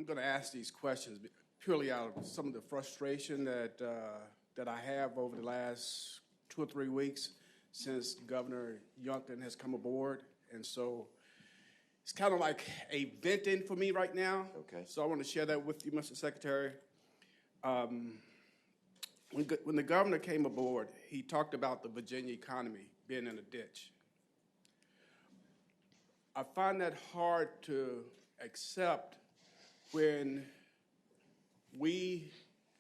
going to ask these questions purely out of some of the frustration that I have over the last 2 or 3 weeks since Governor Youngkin has come aboard. And so it's kind of like a venting for me right now. Okay. So I want to share that with you, Mr. Secretary. When the governor came aboard, he talked about the Virginia economy being in a ditch. I find that hard to accept when we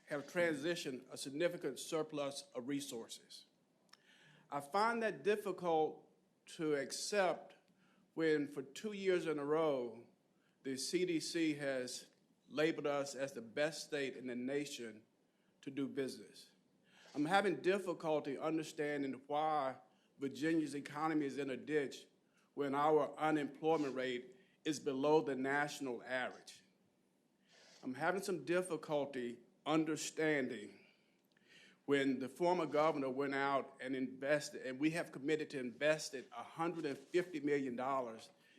have transitioned a significant surplus of resources. I find that difficult to accept when for 2 years in a row, the CDC has labeled us as the best state in the nation to do business. I'm having difficulty understanding why Virginia's economy is in a ditch when our unemployment rate is below the national average. I'm having some difficulty understanding when the former governor went out and invested, and we have committed to invest $150 million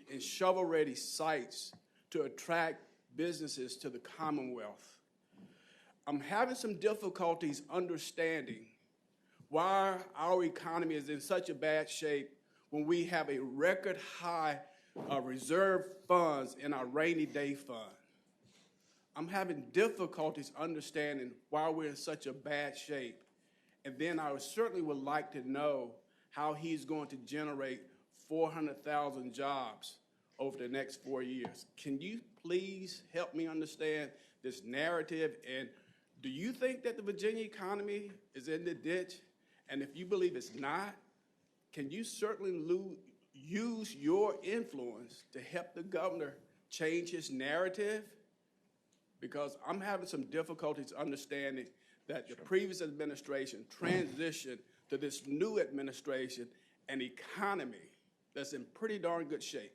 in shovel-ready sites to attract businesses to the Commonwealth. I'm having some difficulties understanding why our economy is in such a bad shape when we have a record high reserve funds in our rainy day fund. I'm having difficulties understanding why we're in such a bad shape. And then I certainly would like to know how he's going to generate 400,000 jobs over the next 4 years. Can you please help me understand this narrative? And do you think that the Virginia economy is in the ditch? And if you believe it's not, can you certainly use your influence to help the governor change his narrative? Because I'm having some difficulties understanding that the previous administration transitioned to this new administration an economy that's in pretty darn good shape.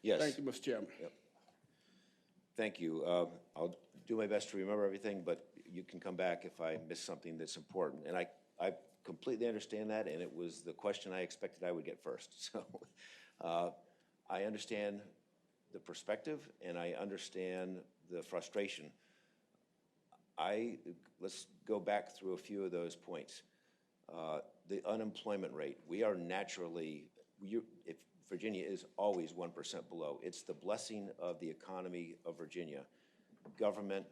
Yes. Thank you, Mr. Chairman. Yep. Thank you. I'll do my best to remember everything, but you can come back if I miss something that's important. And I completely understand that, and it was the question I expected I would get first. So I understand the perspective, and I understand the frustration. Let's go back through a few of those points. The unemployment rate, we are naturally, if Virginia is always 1% below. It's the blessing of the economy of Virginia. Government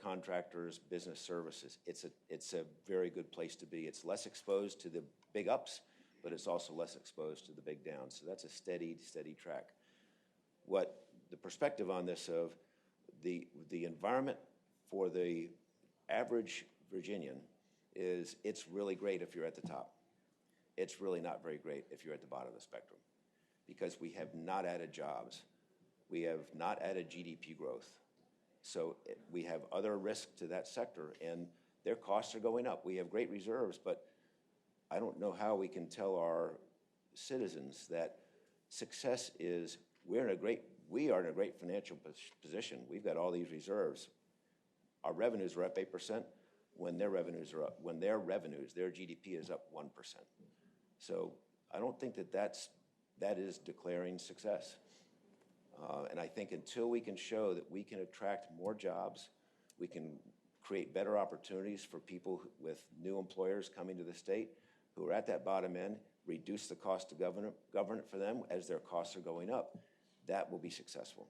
contractors, business services. It's a very good place to be. It's less exposed to the big ups, but it's also less exposed to the big downs. So that's a steady track. What the perspective on this of the environment for the average Virginian is it's really great if you're at the top. It's really not very great if you're at the bottom of the spectrum because we have not added jobs. We have not added GDP growth. So we have other risks to that sector, and their costs are going up. We have great reserves, but I don't know how we can tell our citizens that success is we are in a great financial position. We've got all these reserves. Our revenues are up 8% when their revenues are up. When their GDP is up 1%. So I don't think that is declaring success. And I think until we can show that we can attract more jobs, we can create better opportunities for people with new employers coming to the state who are at that bottom end, reduce the cost of government for them as their costs are going up, that will be successful.